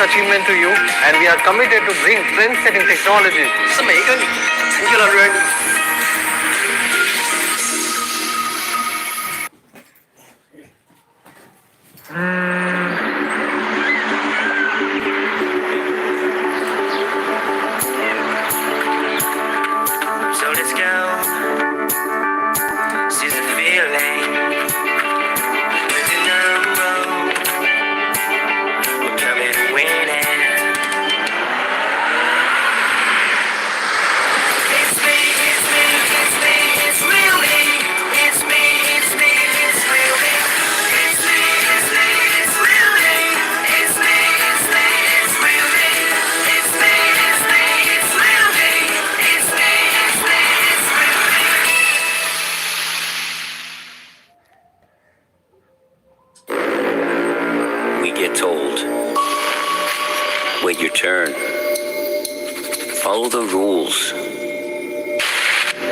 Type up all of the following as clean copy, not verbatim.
achievement to you, and we are committed to bring trend-setting technology. 是每一个成就了人。So let's go. See the feeling. Living on the road. We're coming and winning. It's me, it's me, it's me, it's really. It's me, it's me, it's really. It's me, it's me, it's really. It's me, it's me, it's really. It's me, it's me, it's really. It's me, it's me, it's really. We get told, wait your turn, follow the rules,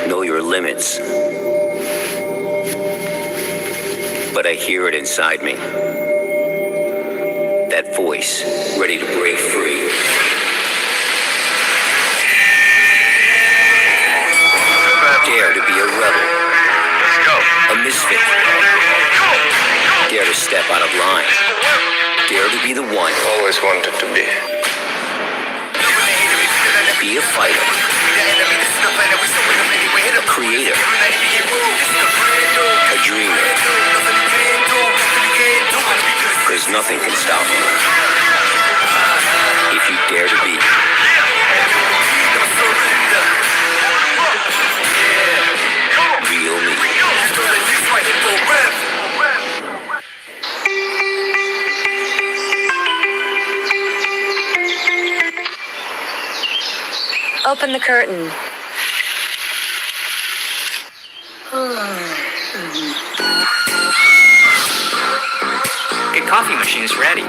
know your limits. But I hear it inside me, that voice ready to break free. Dare to be a rebel, a misfit. Dare to step out of line. Dare to be the one. Always wanted to be. Be a fighter. A creator. A dreamer. Because nothing can stop me. If you dare to be. Real me. Open the curtain. Your coffee machine's ready.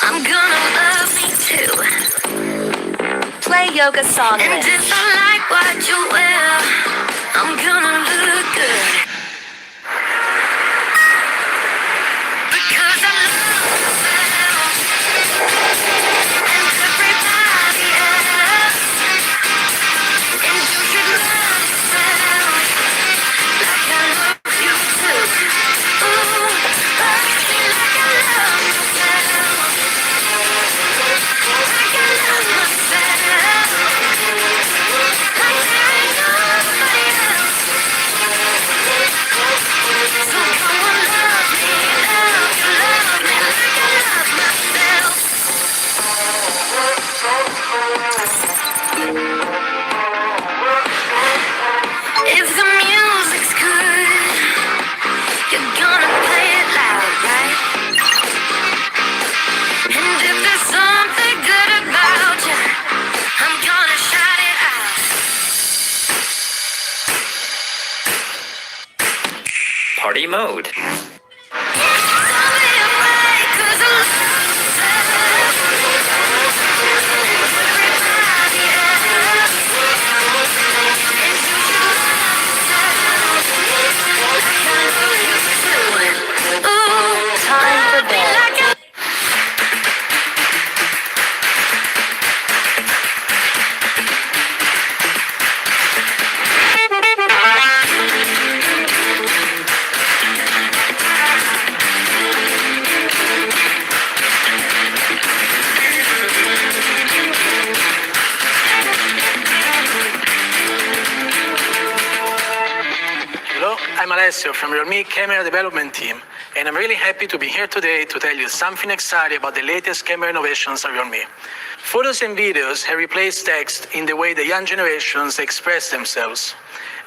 I'm gonna love me too. Play yoga song And list. if I like what you wear, I'm gonna look good. Because I love myself and everybody else. And you should love yourself like I love you too. Ooh, love me like I love myself. Like I love myself. Like there ain't nobody else. So come on, love me like I love myself. If the music's good, you're gonna play it loud, right? And if there's something good about you, I'm gonna shout it out. Party mode. Don't be afraid, 'cause I love myself. Everybody else. And you should love yourself like I love you too. Ooh, Time for love me bed. like I Hello, I'm Alessio from realme camera development team, and I'm really happy to be here today to tell you something exciting about the latest camera innovations at realme. Photos and videos have replaced text in the way the young generations express themselves.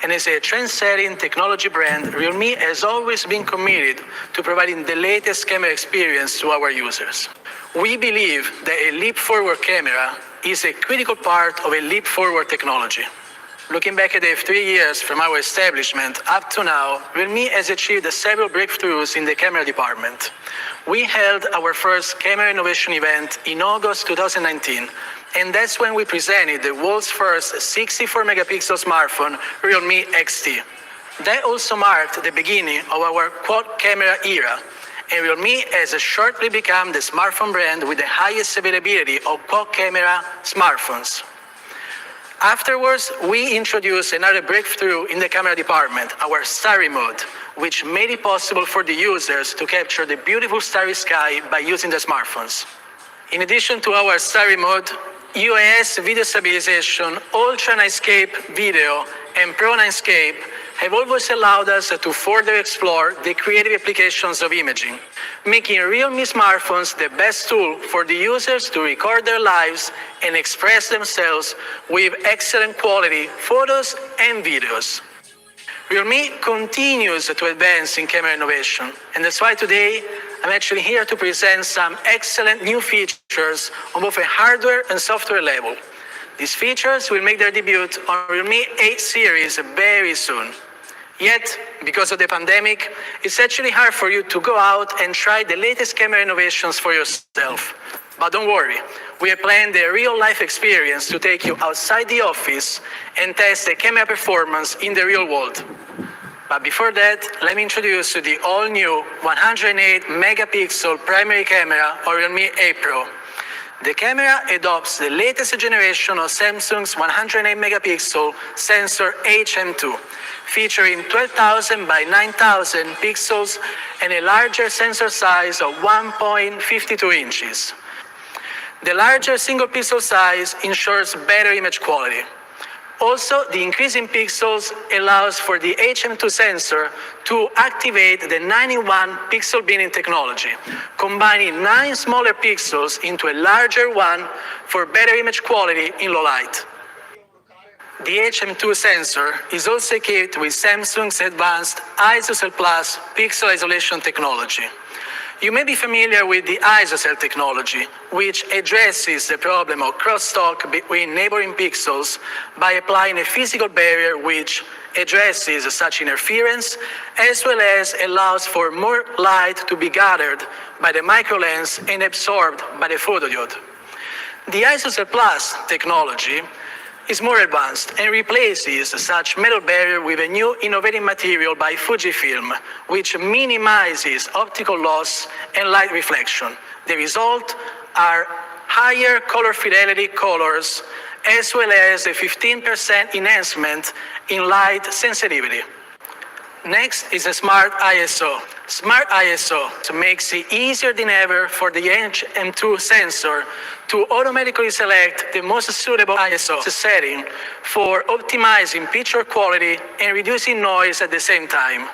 And as a trend-setting technology brand, realme has always been committed to providing the latest camera experience to our users. We believe that a leap-forward camera is a critical part of a leap-forward technology. Looking back at the 3 years from our establishment up to now, realme has achieved several breakthroughs in the camera department. We held our first camera innovation event in August 2019, and that's when we presented the world's first 64 megapixel smartphone, Realme XT. That also marked the beginning of our quad camera era, and realme has shortly become the smartphone brand with the highest availability of quad camera smartphones. Afterwards, we introduced another breakthrough in the camera department, our Starry Mode, which made it possible for the users to capture the beautiful starry sky by using their smartphones. In addition to our Starry Mode, UAS video stabilization, Ultra Nightscape video, and Pro Nightscape have always allowed us to further explore the creative applications of imaging, making realme smartphones the best tool for the users to record their lives and express themselves with excellent quality photos and videos. Realme continues to advance in camera innovation, and that's why today I'm actually here to present some excellent new features on both a hardware and software level. These features will make their debut on Realme 8 series very soon. Yet, because of the pandemic, it's actually hard for you to go out and try the latest camera innovations for yourself. But don't worry, we have planned a real-life experience to take you outside the office and test the camera performance in the real world. But before that, let me introduce you the all-new 108 megapixel primary camera of Realme 8 Pro. The camera adopts the latest generation of Samsung's 108 megapixel sensor HM2, featuring 12,000 by 9,000 pixels and a larger sensor size of 1.52 inches. The larger single pixel size ensures better image quality. Also, the increase in pixels allows for the HM2 sensor to activate the 9-in-1 pixel binning technology, combining 9 smaller pixels into a larger one for better image quality in low light. The HM2 sensor is also equipped with Samsung's advanced ISOCELL Plus pixel isolation technology. You may be familiar with the ISOCELL technology, which addresses the problem of crosstalk between neighboring pixels by applying a physical barrier which addresses such interference, as well as allows for more light to be gathered by the microlens and absorbed by the photodiode. The ISOCELL Plus technology is more advanced and replaces such metal barrier with a new innovative material by Fujifilm, which minimizes optical loss and light reflection. The result are higher color fidelity colors, as well as a 15% enhancement in light sensitivity. Next is a Smart ISO. Smart ISO makes it easier than ever for the HM2 sensor to automatically select the most suitable ISO setting for optimizing picture quality and reducing noise at the same time.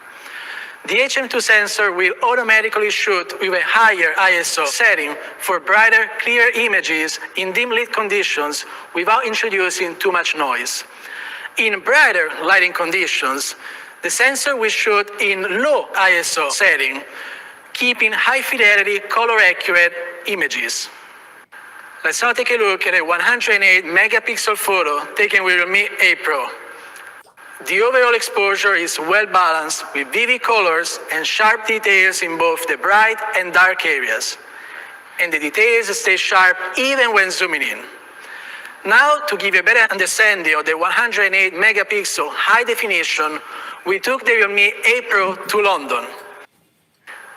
The HM2 sensor will automatically shoot with a higher ISO setting for brighter, clear images in dim lit conditions without introducing too much noise. In brighter lighting conditions, the sensor will shoot in low ISO setting, keeping high fidelity, color accurate images. Let's now take a look at a 108 megapixel photo taken with Realme 8 Pro. The overall exposure is well balanced with vivid colors and sharp details in both the bright and dark areas. And the details stay sharp even when zooming in. Now, to give you a better understanding of the 108 megapixel high definition, we took the Realme 8 Pro to London.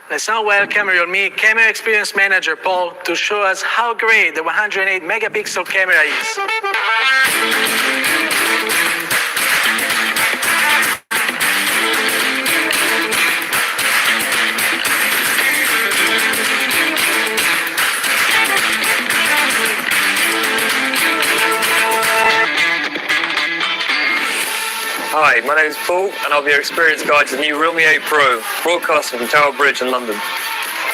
Let's now welcome Realme Camera Experience Manager Paul to show us how great the 108 megapixel camera is. Hi, my name is Paul and I'll be your experience guide to the new Realme 8 Pro, broadcasting from Tower Bridge in London.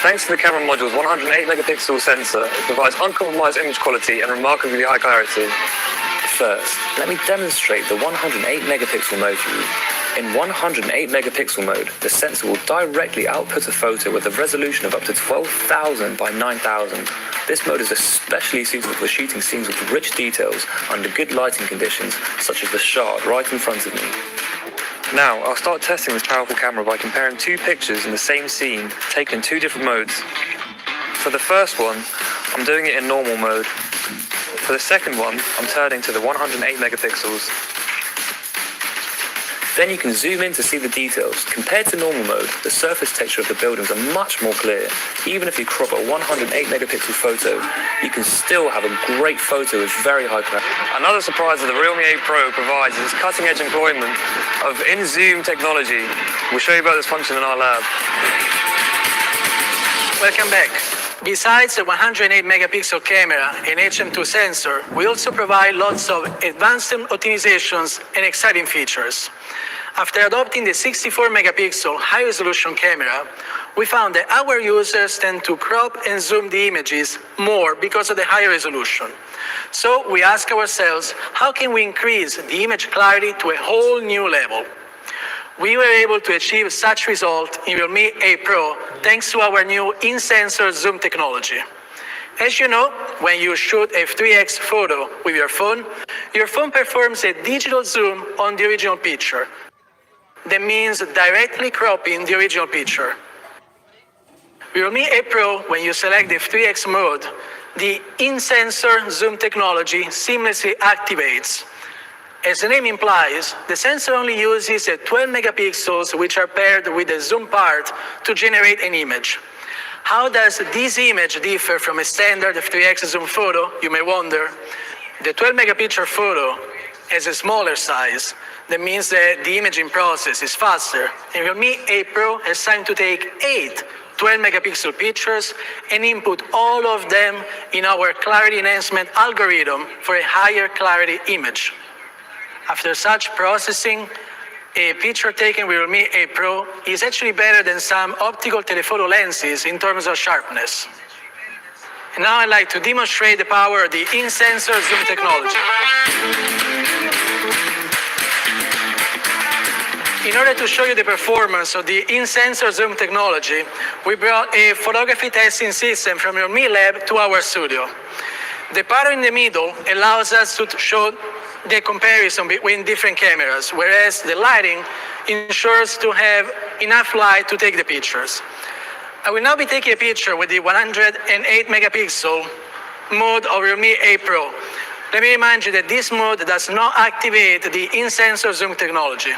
Thanks to the camera module's 108 megapixel sensor, it provides uncompromised image quality and remarkably high clarity. First, let me demonstrate the 108 megapixel mode for you. In 108 megapixel mode, the sensor will directly output a photo with a resolution of up to 12,000 by 9,000. This mode is especially suitable for shooting scenes with rich details under good lighting conditions, such as the shot right in front of me. Now, I'll start testing this powerful camera by comparing two pictures in the same scene, taken in two different modes. For the first one, I'm doing it in normal mode. For the second one, I'm turning to the 108 megapixels. Then you can zoom in to see the details. Compared to normal mode, the surface texture of the buildings are much more clear. Even if you crop a 108 megapixel photo, you can still have a great photo with very high clarity. Another surprise that the Realme 8 Pro provides is its cutting-edge employment of in-zoom technology. We'll show you about this function in our lab. Welcome back. Besides the 108 megapixel camera and HM2 sensor, we also provide lots of advanced optimizations and exciting features. After adopting the 64 megapixel high resolution camera, we found that our users tend to crop and zoom the images more because of the higher resolution. So we ask ourselves, how can we increase the image clarity to a whole new level? We were able to achieve such result in Realme 8 Pro thanks to our new in-sensor zoom technology. As you know, when you shoot a 3x photo with your phone performs a digital zoom on the original picture. That means directly cropping the original picture. With Realme 8 Pro, when you select the 3x mode, the in-sensor zoom technology seamlessly activates. As the name implies, the sensor only uses 12 megapixels which are paired with the zoom part to generate an image. How does this image differ from a standard 3x zoom photo, you may wonder? The 12 megapixel photo has a smaller size. That means that the imaging process is faster. And Realme 8 Pro has time to take 8 12 megapixel pictures and input all of them in our clarity enhancement algorithm for a higher clarity image. After such processing, a picture taken with Realme 8 Pro is actually better than some optical telephoto lenses in terms of sharpness. And now I'd like to demonstrate the power of the in-sensor zoom technology. In order to show you the performance of the in-sensor zoom technology, we brought a photography testing system from Realme lab to our studio. The pattern in the middle allows us to show the comparison between different cameras, whereas the lighting ensures to have enough light to take the pictures. I will now be taking a picture with the 108 megapixel mode of Realme 8 Pro. Let me remind you that this mode does not activate the in-sensor zoom technology.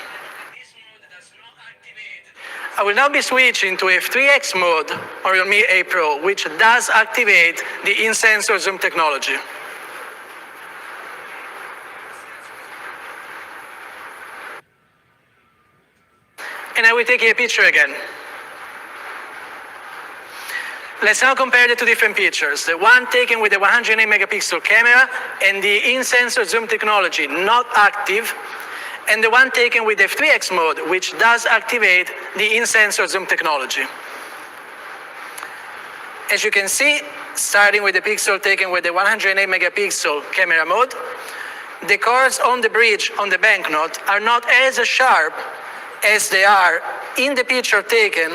I will now be switching to a 3x mode on Realme 8 Pro, which does activate the in-sensor zoom technology. And I will take a picture again. Let's now compare the two different pictures. The one taken with the 108 megapixel camera and the in-sensor zoom technology not active, and the one taken with the 3x mode, which does activate the in-sensor zoom technology. As you can see, starting with the pixel taken with the 108 megapixel camera mode, the cars on the bridge on the banknote are not as sharp as they are in the picture taken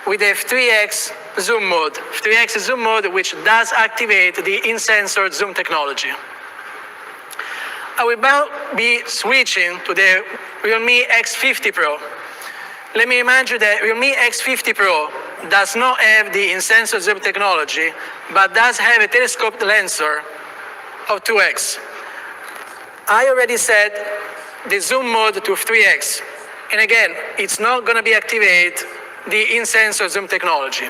with the 3x zoom mode. 3x zoom mode, which does activate the in-sensor zoom technology. I will now be switching to the Realme X50 Pro. Let me remind you that Realme X50 Pro does not have the in-sensor zoom technology, but does have a telescoped lenser of 2x. I already set the zoom mode to 3x. And again, it's not going to be activate the in-sensor zoom technology.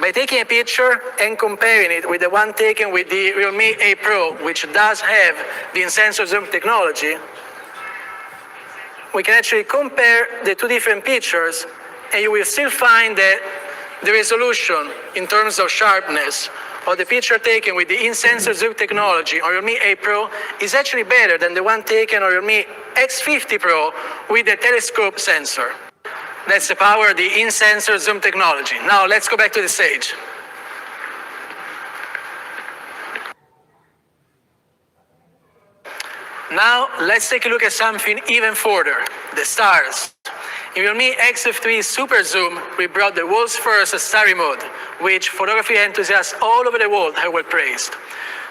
By taking a picture and comparing it with the one taken with the Realme 8 Pro, which does have the in-sensor zoom technology, we can actually compare the two different pictures, and you will still find that the resolution in terms of sharpness of the picture taken with the in-sensor zoom technology on Realme 8 Pro is actually better than the one taken on Realme X50 Pro with the telescope sensor. That's the power of the in-sensor zoom technology. Now let's go back to the stage. Now let's take a look at something even further, the stars. In Realme X3 Super Zoom, we brought the world's first Starry Mode, which photography enthusiasts all over the world have well praised.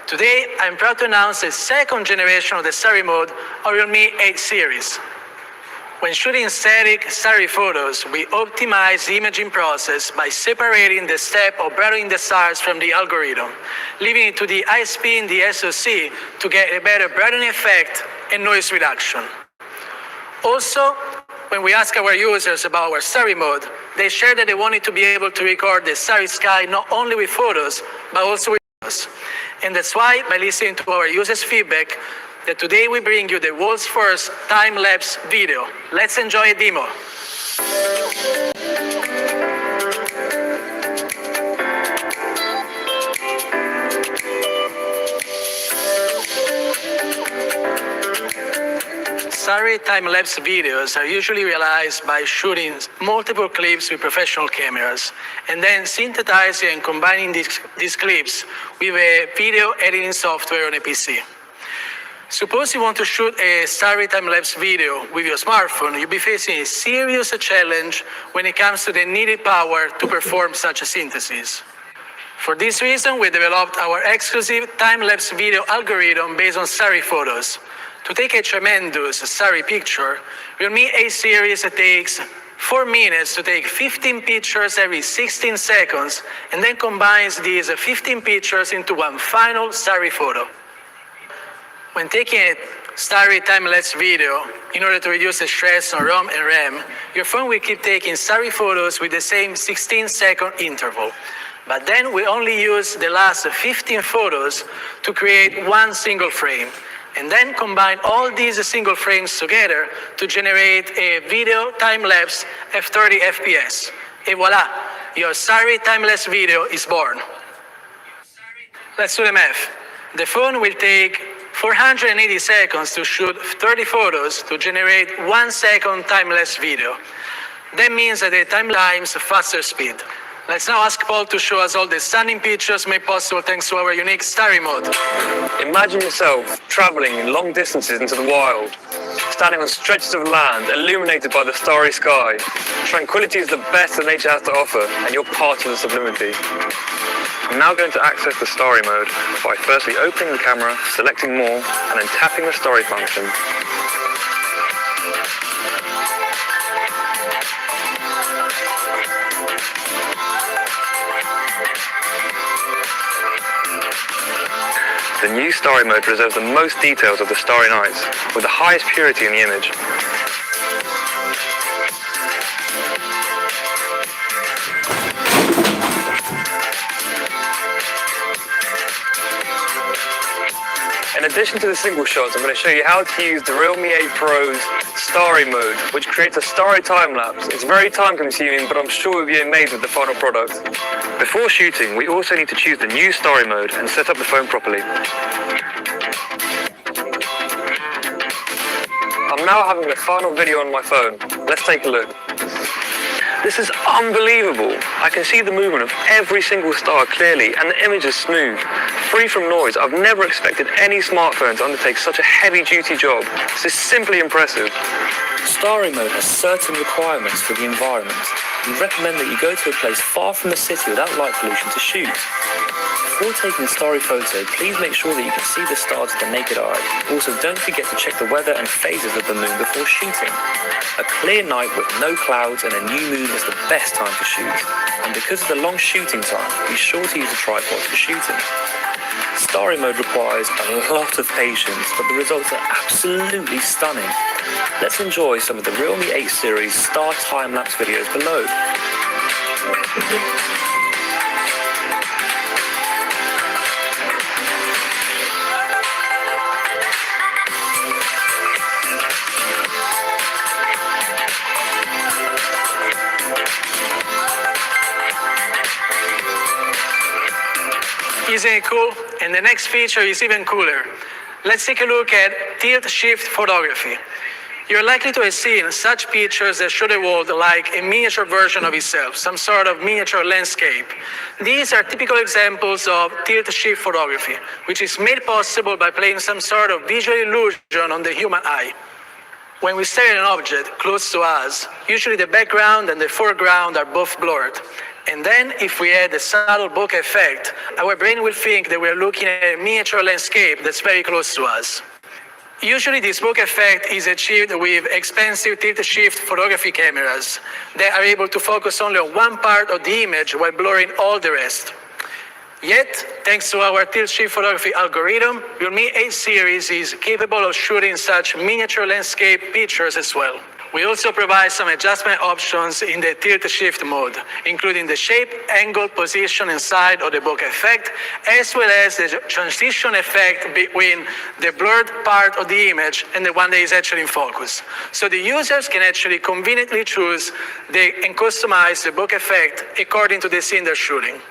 Today, I'm proud to announce the second generation of the Starry Mode on Realme 8 series. When shooting static starry photos, we optimize the imaging process by separating the step of brightening the stars from the algorithm, leaving it to the ISP in the SoC to get a better brightening effect and noise reduction. Also, when we ask our users about our Starry Mode, they share that they wanted to be able to record the starry sky not only with photos, but also with videos. And that's why, by listening to our users' feedback, that today we bring you the world's first time-lapse video. Let's enjoy a demo. Starry time-lapse videos are usually realized by shooting multiple clips with professional cameras and then synthesizing and combining these clips with a video editing software on a PC. Suppose you want to shoot a Starry time-lapse video with your smartphone, you'll be facing a serious challenge when it comes to the needed power to perform such a synthesis. For this reason, we developed our exclusive time-lapse video algorithm based on Starry photos. To take a tremendous starry picture, realme A series takes 4 minutes to take 15 pictures every 16 seconds and then combines these 15 pictures into one final starry photo. When taking a starry time-lapse video, in order to reduce the stress on ROM and RAM, your phone will keep taking starry photos with the same 16-second interval. But then we only use the last 15 photos to create one single frame, and then combine all these single frames together to generate a video time-lapse at 30 FPS. Et voila, your Starry time-lapse video is born. Let's do the math. The phone will take 480 seconds to shoot 30 photos to generate 1 second time-lapse video. That means that the time's faster speed. Let's now ask Paul to show us all the stunning pictures made possible thanks to our unique Starry Mode. Imagine yourself traveling in long distances into the wild, standing on stretches of land illuminated by the starry sky. Tranquility is the best that nature has to offer, and you're part of the sublimity. I'm now going to access the Starry Mode by firstly opening the camera, selecting more, and then tapping the Starry function. The new Starry Mode preserves the most details of the starry nights, with the highest purity in the image. In addition to the single shots, I'm going to show you how to use the Realme 8 Pro's Starry Mode, which creates a starry time-lapse. It's very time-consuming, but I'm sure we'll be amazed with the final product. Before shooting, we also need to choose the new Starry Mode and set up the phone properly. I'm now having the final video on my phone. Let's take a look. This is unbelievable. I can see the movement of every single star clearly, and the image is smooth, free from noise. I've never expected any smartphone to undertake such a heavy-duty job. This is simply impressive. Starry Mode has certain requirements for the environment. We recommend that you go to a place far from the city without light pollution to shoot. Before taking a starry photo, please make sure that you can see the stars with the naked eye. Also, don't forget to check the weather and phases of the moon before shooting. A clear night with no clouds and a new moon is the best time to shoot. And because of the long shooting time, be sure to use a tripod for shooting. Starry Mode requires a lot of patience, but the results are absolutely stunning. Let's enjoy some of the Realme 8 series star time-lapse videos below. Isn't it cool? And the next feature is even cooler. Let's take a look at tilt-shift photography. You're likely to have seen such pictures that show the world like a miniature version of itself, some sort of miniature landscape. These are typical examples of tilt-shift photography, which is made possible by playing some sort of visual illusion on the human eye. When we stare at an object close to us, usually the background and the foreground are both blurred. And then, if we add the subtle bokeh effect, our brain will think that we're looking at a miniature landscape that's very close to us. Usually, this bokeh effect is achieved with expensive tilt-shift photography cameras that are able to focus only on one part of the image while blurring all the rest. Yet, thanks to our tilt-shift photography algorithm, Realme 8 series is capable of shooting such miniature landscape pictures as well. We also provide some adjustment options in the tilt-shift mode, including the shape, angle, position, and side of the bokeh effect, as well as the transition effect between the blurred part of the image and the one that is actually in focus. So the users can actually conveniently choose and customize the bokeh effect according to the scene they're shooting.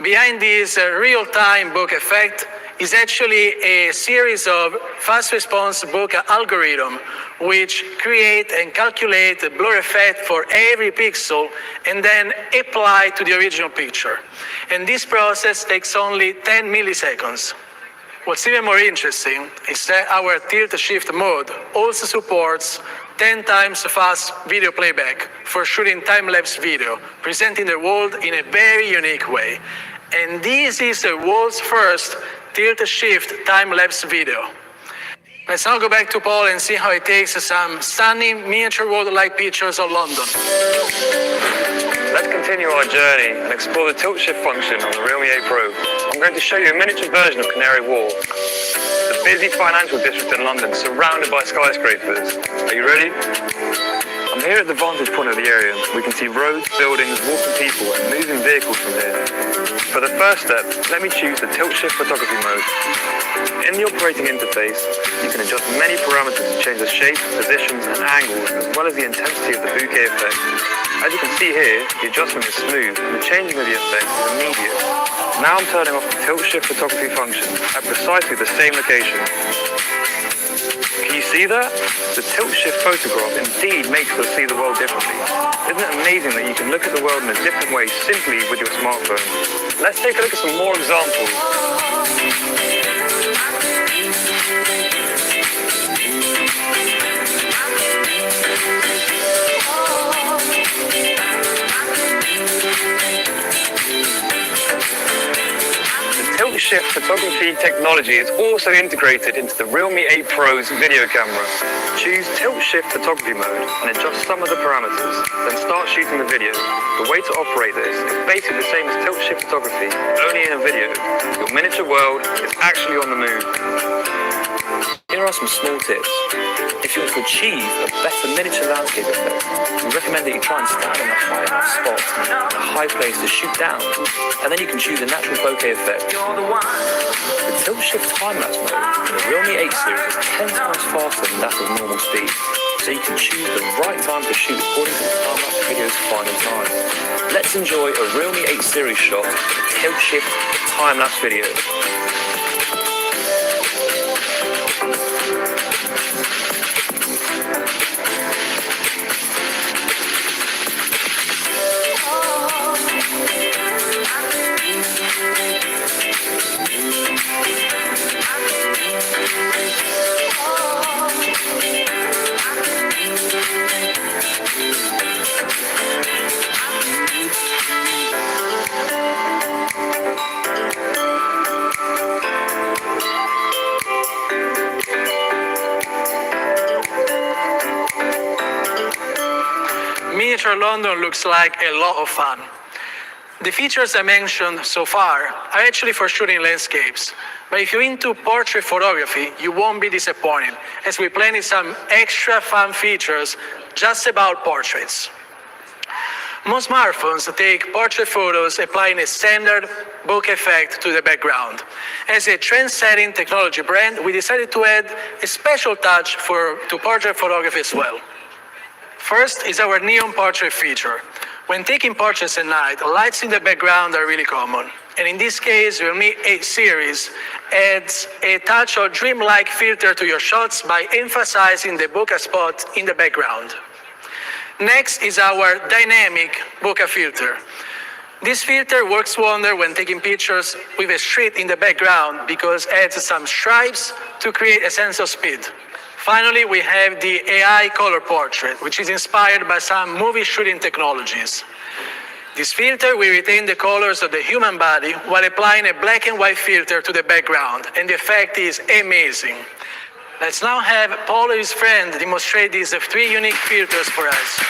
Behind this real-time bokeh effect is actually a series of fast response bokeh algorithm which create and calculate the blur effect for every pixel and then apply to the original picture. And this process takes only 10 milliseconds. What's even more interesting is that our tilt-shift mode also supports 10 times fast video playback for shooting time-lapse video, presenting the world in a very unique way. And this is the world's first tilt-shift time-lapse video. Let's now go back to Paul and see how he takes some stunning miniature world-like pictures of London. Let's continue our journey and explore the tilt-shift function on the Realme 8 Pro. I'm going to show you a miniature version of Canary Wharf, the busy financial district in London surrounded by skyscrapers. Are you ready? I'm here at the vantage point of the area. We can see roads, buildings, walking people and moving vehicles from here. For the first step, let me choose the tilt-shift photography mode. In the operating interface, you can adjust many parameters to change the shape, positions and angles, as well as the intensity of the bokeh effect. As you can see here, the adjustment is smooth and the changing of the effect is immediate. Now I'm turning off the tilt-shift photography function at precisely the same location. Can you see that? The tilt-shift photograph indeed makes us see the world differently. Isn't it amazing that you can look at the world in a different way simply with your smartphone? Let's take a look at some more examples. Tilt-shift photography technology is also integrated into the Realme 8 Pro's video camera. Choose tilt-shift photography mode and adjust some of the parameters, then start shooting the video. The way to operate this is basically the same as tilt-shift photography, only in a video. Your miniature world is actually on the move. Here are some small tips. If you want to achieve a better miniature landscape effect, we recommend that you try and stand in a high enough spot, a high place to shoot down, and then you can choose a natural bokeh effect. The tilt-shift time-lapse mode in the Realme 8 series is 10 times faster than that of normal speed, so you can choose the right time to shoot according to the time-lapse video's final time. Let's enjoy a Realme 8 series shot of a tilt-shift time-lapse video. Miniature London looks like a lot of fun. The features I mentioned so far are actually for shooting landscapes, but if you're into portrait photography, you won't be disappointed, as we planted some extra fun features just about portraits. Most smartphones take portrait photos applying a standard bokeh effect to the background. As a trend-setting technology brand, we decided to add a special touch to portrait photography as well. First is our neon portrait feature. When taking portraits at night, lights in the background are really common. And in this case, Realme 8 series adds a touch of dreamlike filter to your shots by emphasizing the bokeh spot in the background. Next is our dynamic bokeh filter. This filter works wonder when taking pictures with a street in the background because it adds some stripes to create a sense of speed. Finally, we have the AI color portrait, which is inspired by some movie shooting technologies. This filter will retain the colors of the human body while applying a black and white filter to the background, and the effect is amazing. Let's now have Paul and his friend demonstrate these 3 unique filters for us.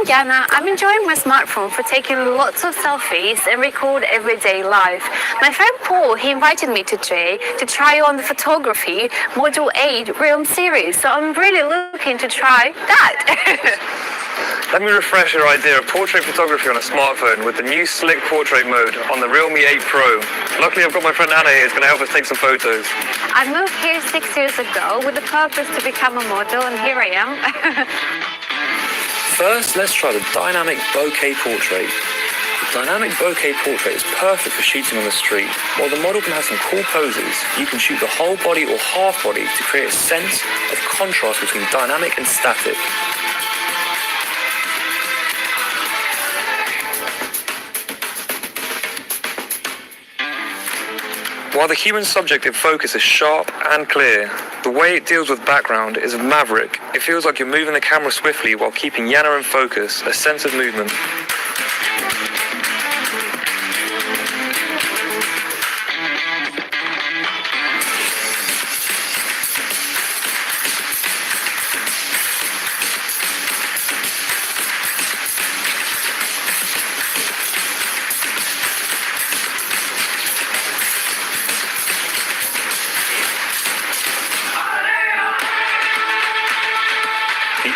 Jana. I'm enjoying my smartphone for taking lots of selfies and record everyday life. My friend Paul, he invited me today to try on the photography Module 8 Realme series, so I'm really looking to try that. Let me refresh your idea of portrait photography on a smartphone with the new slick portrait mode on the Realme 8 Pro. Luckily, I've got my friend Anna here who's going to help us take some photos. I moved here 6 years ago with the purpose to become a model, and here I am. First, let's try the dynamic bokeh portrait. The dynamic bokeh portrait is perfect for shooting on the street. While the model can have some cool poses, you can shoot the whole body or half body to create a sense of contrast between dynamic and static. While the human subject in focus is sharp and clear, the way it deals with background is maverick. It feels like you're moving the camera swiftly while keeping Jana in focus, a sense of movement.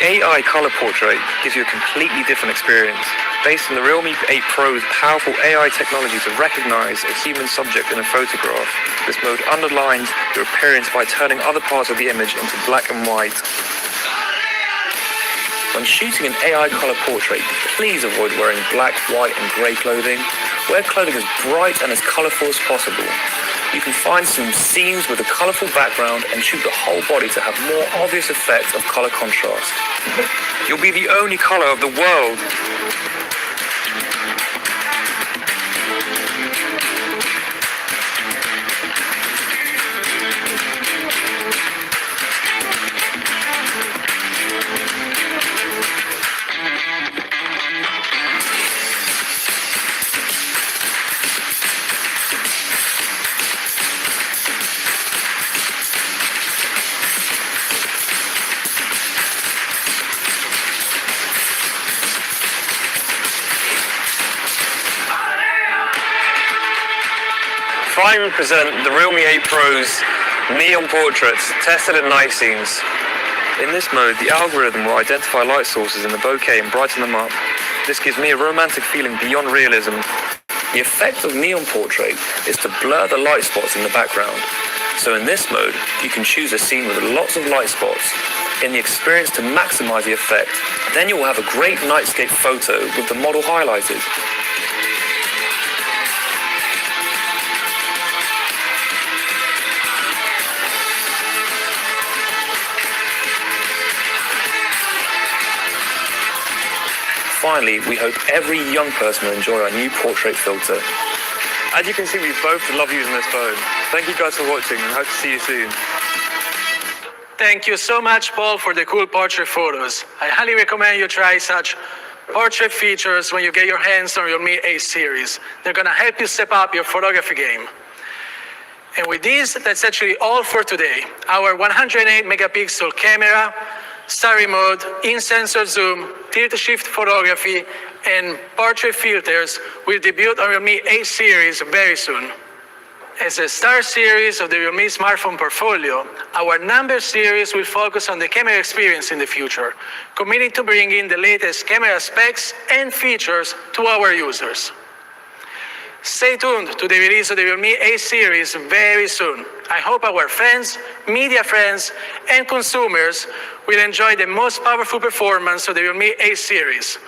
The AI color portrait gives you a completely different experience. Based on the Realme 8 Pro's powerful AI technology to recognize a human subject in a photograph, this mode underlines your appearance by turning other parts of the image into black and white. When shooting an AI color portrait, please avoid wearing black, white, and grey clothing. Wear clothing as bright and as colorful as possible. You can find some scenes with a colorful background and shoot the whole body to have more obvious effect of color contrast. You'll be the only color of the world. Finally, we present the Realme 8 Pro's neon portraits tested at night scenes. In this mode, the algorithm will identify light sources in the bokeh and brighten them up. This gives me a romantic feeling beyond realism. The effect of neon portrait is to blur the light spots in the background. So in this mode, you can choose a scene with lots of light spots in the experience to maximize the effect. Then you will have a great nightscape photo with the model highlighted. Finally, we hope every young person will enjoy our new portrait filter. As you can see, we both love using this phone. Thank you guys for watching and hope to see you soon. Thank you so much, Paul, for the cool portrait photos. I highly recommend you try such portrait features when you get your hands on Realme 8 series. They're gonna help you step up your photography game. And with this, that's actually all for today. Our 108 megapixel camera, Starry Mode, in-sensor zoom, tilt-shift photography, and portrait filters will debut on Realme 8 series very soon. As a star series of the Realme smartphone portfolio, our number series will focus on the camera experience in the future, committing to bringing the latest camera specs and features to our users. Stay tuned to the release of the Realme 8 series very soon. I hope our fans, media friends, and consumers will enjoy the most powerful performance of the Realme 8 series.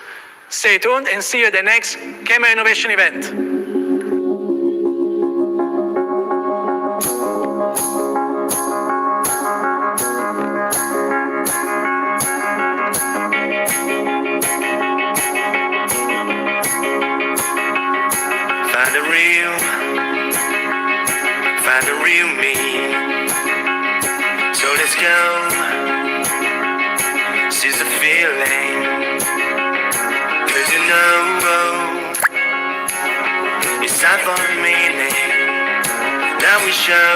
Stay tuned and see you at the next Camera Innovation event. Find the real me. So let's go. Seize the feeling. 'Cause you know it's time for meaning. Now we show